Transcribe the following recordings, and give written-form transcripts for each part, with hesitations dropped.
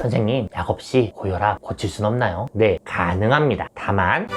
선생님, 약 없이 고혈압 고칠 순 없나요? 네, 가능합니다. 다만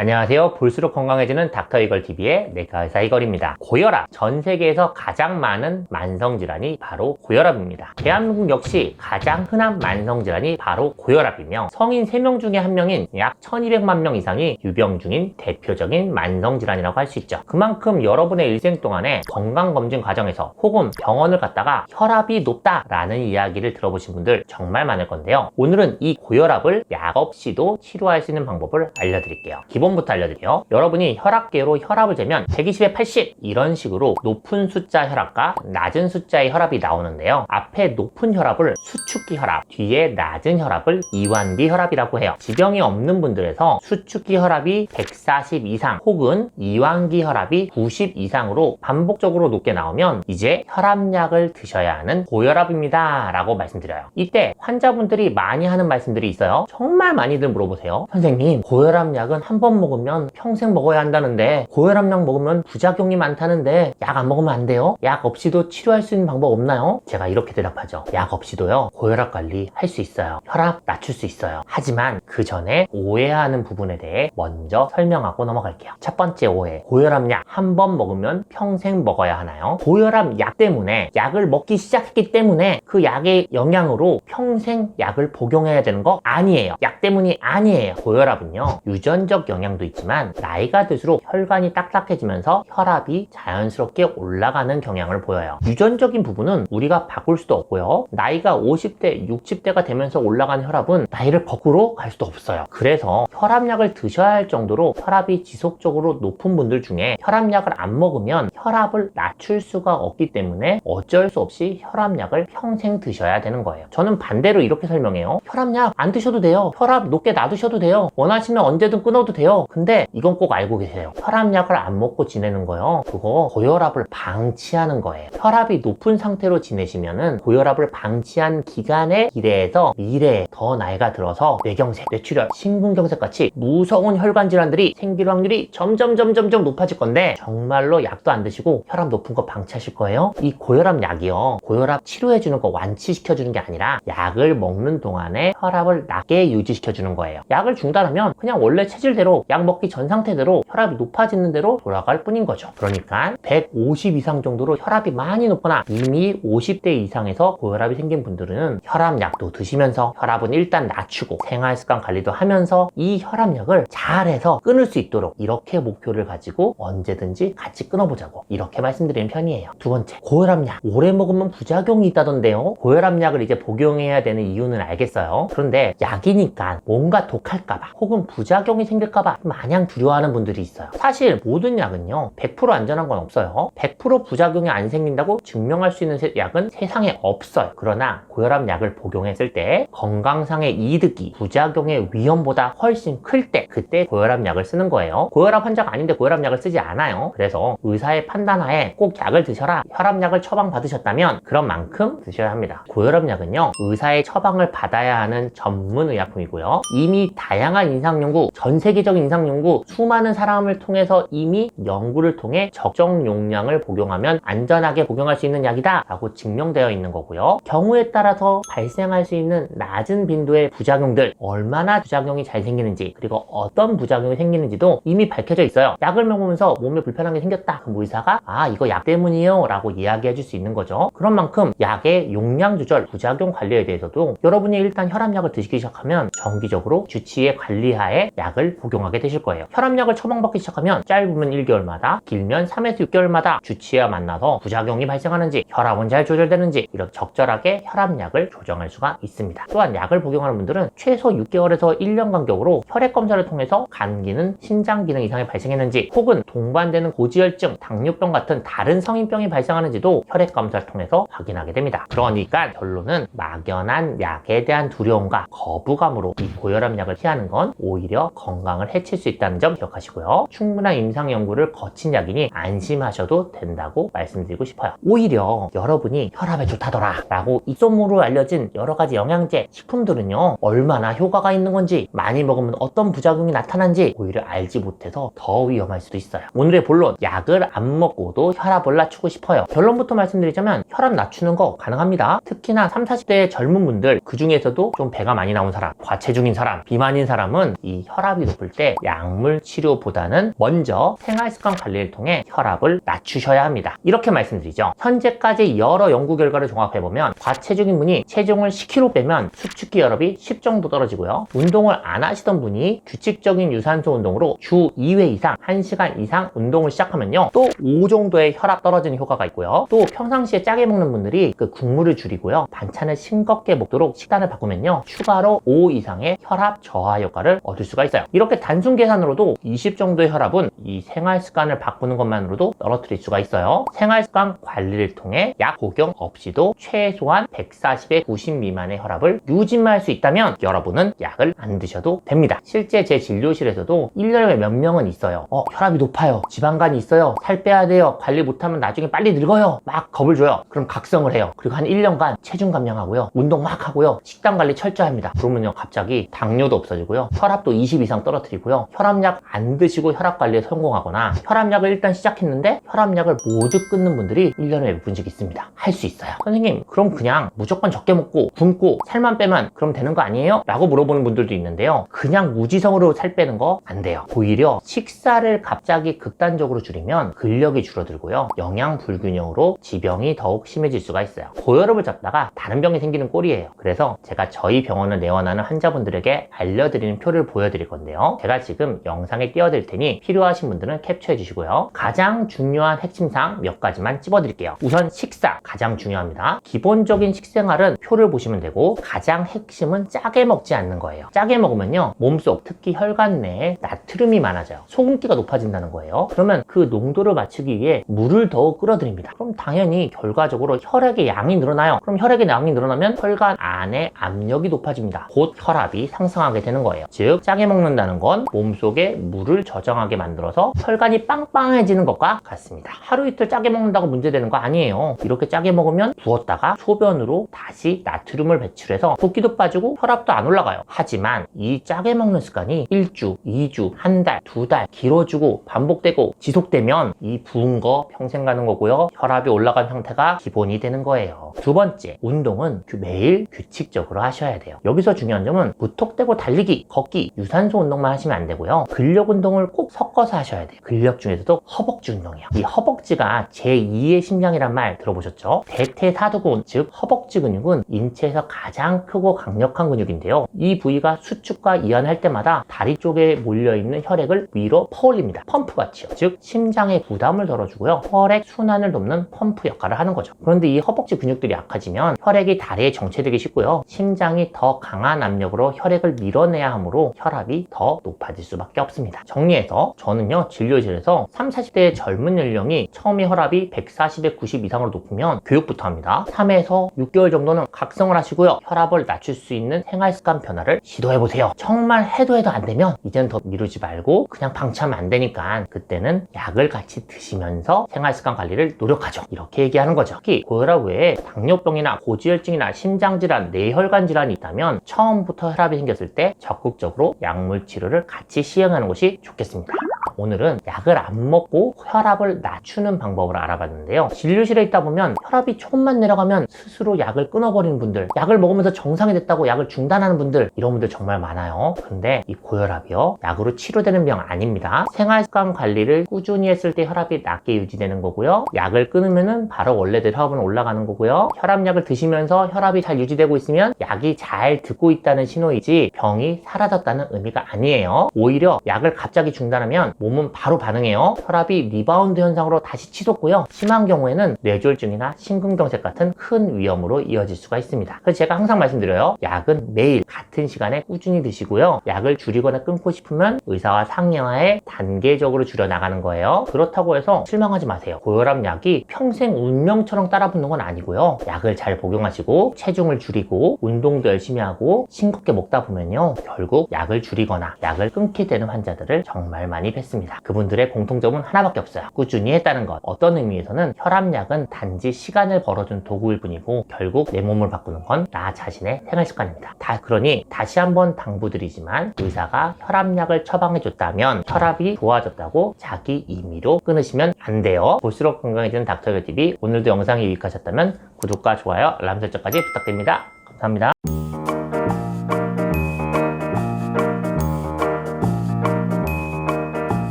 안녕하세요. 볼수록 건강해지는 닥터이걸TV의 내과의사 이걸입니다. 고혈압, 전 세계에서 가장 많은 만성질환이 바로 고혈압입니다. 대한민국 역시 가장 흔한 만성질환이 바로 고혈압이며 성인 3명 중에 1명인 약 1200만 명 이상이 유병 중인 대표적인 만성질환이라고 할 수 있죠. 그만큼 여러분의 일생 동안에 건강검진 과정에서 혹은 병원을 갔다가 혈압이 높다라는 이야기를 들어보신 분들 정말 많을 건데요. 오늘은 이 고혈압을 약 없이도 치료할 수 있는 방법을 알려드릴게요. 기본부터 알려드릴게요. 여러분이 혈압계로 혈압을 재면 120에 80 이런 식으로 높은 숫자 혈압과 낮은 숫자의 혈압이 나오는데요. 앞에 높은 혈압을 수축기 혈압, 뒤에 낮은 혈압을 이완기 혈압이라고 해요. 지병이 없는 분들에서 수축기 혈압이 140 이상 혹은 이완기 혈압이 90 이상으로 반복적으로 높게 나오면 이제 혈압약을 드셔야 하는 고혈압입니다 라고 말씀드려요. 이때 환자분들이 많이 하는 말씀들이 있어요. 정말 많이들 물어보세요. 선생님, 고혈압약은 한 번 먹으면 평생 먹어야 한다는데 고혈압약 먹으면 부작용이 많다는데 약 안 먹으면 안 돼요? 약 없이도 치료할 수 있는 방법 없나요? 제가 이렇게 대답하죠. 약 없이도요, 고혈압 관리 할 수 있어요. 혈압 낮출 수 있어요. 하지만 그 전에 오해하는 부분에 대해 먼저 설명하고 넘어갈게요. 첫 번째 오해, 고혈압약 한 번 먹으면 평생 먹어야 하나요? 고혈압 약 때문에 약을 먹기 시작했기 때문에 그 약의 영향으로 평생 약을 복용해야 되는 거 아니에요. 약 때문이 아니에요. 고혈압은요, 유전적 영향도 있지만 나이가 들수록 혈관이 딱딱해지면서 혈압이 자연스럽게 올라가는 경향을 보여요. 유전적인 부분은 우리가 바꿀 수도 없고요. 나이가 50대, 60대가 되면서 올라가는 혈압은 나이를 거꾸로 갈 수도 없어요. 그래서 혈압약을 드셔야 할 정도로 혈압이 지속적으로 높은 분들 중에 혈압약을 안 먹으면 혈압을 낮출 수가 없기 때문에 어쩔 수 없이 혈압약을 평생 드셔야 되는 거예요. 저는 반대로 이렇게 설명해요. 혈압약 안 드셔도 돼요. 혈압 높게 놔두셔도 돼요. 원하시면 언제든 끊어도 돼요. 근데 이건 꼭 알고 계세요. 혈압약을 안 먹고 지내는 거요, 그거 고혈압을 방치하는 거예요. 혈압이 높은 상태로 지내시면은 고혈압을 방치한 기간에 비례해서 미래에 더 나이가 들어서 뇌경색, 뇌출혈, 심근경색 같이 무서운 혈관 질환들이 생길 확률이 점점 높아질 건데 정말로 약도 안 드시고 혈압 높은 거 방치하실 거예요? 이 고혈압 약이요, 고혈압 치료해주는 거, 완치시켜주는 게 아니라 약을 먹는 동안에 혈압을 낮게 유지시켜주는 거예요. 약을 중단하면 그냥 원래 체질대로 약 먹기 전 상태대로 혈압이 높아지는 대로 돌아갈 뿐인 거죠. 그러니까 150 이상 정도로 혈압이 많이 높거나 이미 50대 이상에서 고혈압이 생긴 분들은 혈압약도 드시면서 혈압은 일단 낮추고 생활습관 관리도 하면서 이 혈압약을 잘해서 끊을 수 있도록 이렇게 목표를 가지고 언제든지 같이 끊어보자고 이렇게 말씀드리는 편이에요. 두 번째, 고혈압약 오래 먹으면 부작용이 있다던데요. 고혈압약을 이제 복용해야 되는 이유는 알겠어요. 그런데 약이니까 뭔가 독할까봐 혹은 부작용이 생길까봐 마냥 두려워하는 분들이 있어요. 사실 모든 약은요 100% 안전한 건 없어요. 100% 부작용이 안 생긴다고 증명할 수 있는 약은 세상에 없어요. 그러나 고혈압 약을 복용했을 때 건강상의 이득이 부작용의 위험보다 훨씬 클 때 그때 고혈압 약을 쓰는 거예요. 고혈압 환자가 아닌데 고혈압 약을 쓰지 않아요. 그래서 의사의 판단하에 꼭 약을 드셔라, 혈압약을 처방받으셨다면 그런 만큼 드셔야 합니다. 고혈압 약은요 의사의 처방을 받아야 하는 전문 의약품이고요. 이미 다양한 임상연구, 전 세계적인 임상연구, 수많은 사람을 통해서 이미 연구를 통해 적정 용량을 복용하면 안전하게 복용할 수 있는 약이다 라고 증명되어 있는 거고요. 경우에 따라서 발생할 수 있는 낮은 빈도의 부작용들, 얼마나 부작용이 잘 생기는지 그리고 어떤 부작용이 생기는지도 이미 밝혀져 있어요. 약을 먹으면서 몸에 불편한 게 생겼다, 그럼 의사가 이거 약 때문이에요 라고 이야기해 줄 수 있는 거죠. 그런 만큼 약의 용량 조절, 부작용 관리에 대해서도 여러분이 일단 혈압약을 드시기 시작하면 정기적으로 주치의 관리하에 약을 복용하게 되실 거예요. 혈압약을 처방받기 시작하면 짧으면 1개월마다, 길면 3에서 6개월마다 주치의와 만나서 부작용이 발생하는지, 혈압은 잘 조절되는지 이렇게 적절하게 혈압약을 조정할 수가 있습니다. 또한 약을 복용하는 분들은 최소 6개월에서 1년 간격으로 혈액 검사를 통해서 간 기능, 신장 기능 이상이 발생했는지 혹은 동반되는 고지혈증, 당뇨병 같은 다른 성인병이 발생하는지도 혈액 검사를 통해서 확인하게 됩니다. 그러니까 결론은 막연한 약에 대한 두려움과 거부감으로 이 고혈압약을 피하는 건 오히려 건강을 해칠 수 있다는 점 기억하시고요. 충분한 임상 연구를 거친 약이니 안심하셔도 된다고 말씀드리고 싶어요. 오히려 여러분이 혈압에 좋다더라 라고 입소문으로 알려진 여러 가지 영양제, 식품들은요 얼마나 효과가 있는 건지, 많이 먹으면 어떤 부작용이 나타난지 오히려 알지 못해서 더 위험할 수도 있어요. 오늘의 본론, 약을 안 먹고도 혈압을 낮추고 싶어요. 결론부터 말씀드리자면 혈압 낮추는 거 가능합니다. 특히나 30, 40대 젊은 분들, 그 중에서도 좀 배가 많이 나온 사람, 과체중인 사람, 비만인 사람은 이 혈압이 높을 때 약물 치료보다는 먼저 생활습관 관리를 통해 혈압을 낮추셔야 합니다. 이렇게 말씀드리죠. 현재까지 여러 연구 결과를 종합해보면 과체중인 분이 체중을 10kg 빼면 수축기 혈압이 10 정도 떨어지고요. 운동을 안 하시던 분이 규칙적인 유산소 운동으로 주 2회 이상 1시간 이상 운동을 시작하면요 또 5 정도의 혈압 떨어지는 효과가 있고요. 또 평상시에 짜게 먹는 분들이 그 국물을 줄이고요, 반찬을 싱겁게 먹도록 식단을 바꾸면요 추가로 5 이상의 혈압 저하 효과를 얻을 수가 있어요. 이렇게 단순 계산으로도 20 정도의 혈압은 이 생활 습관을 바꾸는 것만으로도 떨어뜨릴 수가 있어요. 생활 습관 관리를 통해 약 복용 없이도 최소한 140에 90 미만의 혈압을 유지할 수 있다면 여러분은 약을 안 드셔도 됩니다. 실제 제 진료실에서도 1년에 몇 명은 있어요. 혈압이 높아요, 지방간이 있어요, 살 빼야 돼요, 관리 못하면 나중에 빨리 늙어요, 막 겁을 줘요. 그럼 각성을 해요. 그리고 한 1년간 체중 감량하고요, 운동 막 하고요, 식단 관리 철저히 합니다. 그러면요 갑자기 당뇨도 없어지고요, 혈압도 20 이상 떨어뜨리고요, 혈압약 안 드시고 혈압 관리에 성공하거나, 혈압약을 일단 시작했는데 혈압약을 모두 끊는 분들이 1년에 몇 분씩 있습니다. 할 수 있어요. 선생님, 그럼 그냥 무조건 적게 먹고 굶고 살만 빼면 그럼 되는 거 아니에요? 라고 물어보는 분들도 있는데요, 그냥 무지성으로 살 빼는 거 안 돼요. 오히려 식사를 갑자기 극단적으로 줄이면 근력이 줄어들고요, 영양 불균형으로 지병이 더욱 심해질 수가 있어요. 고혈압을 잡다가 다른 병이 생기는 꼴이에요. 그래서 제가 저희 병원을 내원하는 환자분들에게 알려드리는 표를 보여드릴 건데요, 제가 지금 영상에 띄워드릴 테니 필요하신 분들은 캡처해 주시고요. 가장 중요한 핵심사항 몇 가지만 찝어드릴게요. 우선 식사 가장 중요합니다. 기본적인 식생활은 표를 보시면 되고, 가장 핵심은 짜게 먹지 않는 거예요. 짜게 먹으면요 몸속, 특히 혈관 내에 나트륨이 많아져요. 소금기가 높아진다는 거예요. 그러면 그 농도를 맞추기 위해 물을 더욱 끌어들입니다. 그럼 당연히 결과적으로 혈액의 양이 늘어나요. 그럼 혈액의 양이 늘어나면 혈관 안에 압력이 높아집니다. 곧 혈압이 상승하게 되는 거예요. 즉 짜게 먹는다는 건 몸속에 물을 저장하게 만들어서 혈관이 빵빵해지는 것과 같습니다. 하루 이틀 짜게 먹는다고 문제되는 거 아니에요. 이렇게 짜게 먹으면 부었다가 소변으로 다시 나트륨을 배출해서 붓기도 빠지고 혈압도 안 올라가요. 하지만 이 짜게 먹는 습관이 1주, 2주, 한 달, 2달 길어지고 반복되고 지속되면 이 부은 거 평생 가는 거고요, 혈압이 올라간 상태가 기본이 되는 거예요. 두 번째, 운동은 매일 규칙적으로 하셔야 돼요. 여기서 중요한 점은 무턱대고 달리기, 걷기, 유산소 운동만 하시면 안 되고요, 근력 운동을 꼭 섞어서 하셔야 돼요. 근력 중에서도 허벅지 운동이요. 이 허벅지가 제2의 심장이란 말 들어보셨죠? 대퇴사두근, 즉 허벅지 근육은 인체에서 가장 크고 강력한 근육인데요, 이 부위가 수축과 이완할 때마다 다리 쪽에 몰려있는 혈액을 위로 퍼올립니다. 펌프같이요. 즉 심장에 부담을 덜어주고요, 혈액 순환을 돕는 펌프 역할을 하는 거죠. 그런데 이 허벅지 근육들이 약해지면 혈액이 다리에 정체되기 쉽고요, 심장이 더 강한 압력으로 혈액을 밀어내야 하므로 혈압이 더 높아질 수밖에 없습니다. 정리해서 저는요 진료실에서 30, 40대의 젊은 연령이 처음에 혈압이 140에 90 이상으로 높으면 교육부터 합니다. 3에서 6개월 정도는 각성을 하시고요, 혈압을 낮출 수 있는 생활습관 변화를 시도해보세요. 정말 해도 안 되면 이제는 더 미루지 말고 그냥 방치하면 안 되니까 그때는 약을 같이 드시면서 생활습관 관리를 노력하죠. 이렇게 얘기하는 거죠. 특히 고혈압 외에 당뇨병이나 고지혈증이나 심장질환, 뇌혈관 질환이 있다면 처음부터 혈압이 생겼을 때 적극적으로 약물 치료를 같이 시행하는 것이 좋겠습니다. 오늘은 약을 안 먹고 혈압을 낮추는 방법을 알아봤는데요, 진료실에 있다 보면 혈압이 조금만 내려가면 스스로 약을 끊어버리는 분들, 약을 먹으면서 정상이 됐다고 약을 중단하는 분들, 이런 분들 정말 많아요. 근데 이 고혈압이요 약으로 치료되는 병 아닙니다. 생활습관 관리를 꾸준히 했을 때 혈압이 낮게 유지되는 거고요, 약을 끊으면은 바로 원래대로 혈압은 올라가는 거고요, 혈압약을 드시면서 혈압이 잘 유지되고 있으면 약이 잘 듣고 있다는 신호이지 병이 사라졌다는 의미가 아니에요. 오히려 약을 갑자기 중단하면 몸은 바로 반응해요. 혈압이 리바운드 현상으로 다시 치솟고요. 심한 경우에는 뇌졸중이나 심근경색 같은 큰 위험으로 이어질 수가 있습니다. 그래서 제가 항상 말씀드려요. 약은 매일 같은 시간에 꾸준히 드시고요. 약을 줄이거나 끊고 싶으면 의사와 상의하에 단계적으로 줄여나가는 거예요. 그렇다고 해서 실망하지 마세요. 고혈압 약이 평생 운명처럼 따라붙는 건 아니고요. 약을 잘 복용하시고 체중을 줄이고 운동도 열심히 하고 싱겁게 먹다 보면요. 결국 약을 줄이거나 약을 끊게 되는 환자들을 정말 많이 뵀습니다. 그분들의 공통점은 하나밖에 없어요. 꾸준히 했다는 것. 어떤 의미에서는 혈압약은 단지 시간을 벌어준 도구일 뿐이고 결국 내 몸을 바꾸는 건 나 자신의 생활습관입니다. 그러니 다시 한번 당부드리지만 의사가 혈압약을 처방해줬다면 혈압이 좋아졌다고 자기 임의로 끊으시면 안 돼요. 볼수록 건강해지는 닥터유튜브 오늘도 영상이 유익하셨다면 구독과 좋아요, 알람 설정까지 부탁드립니다. 감사합니다.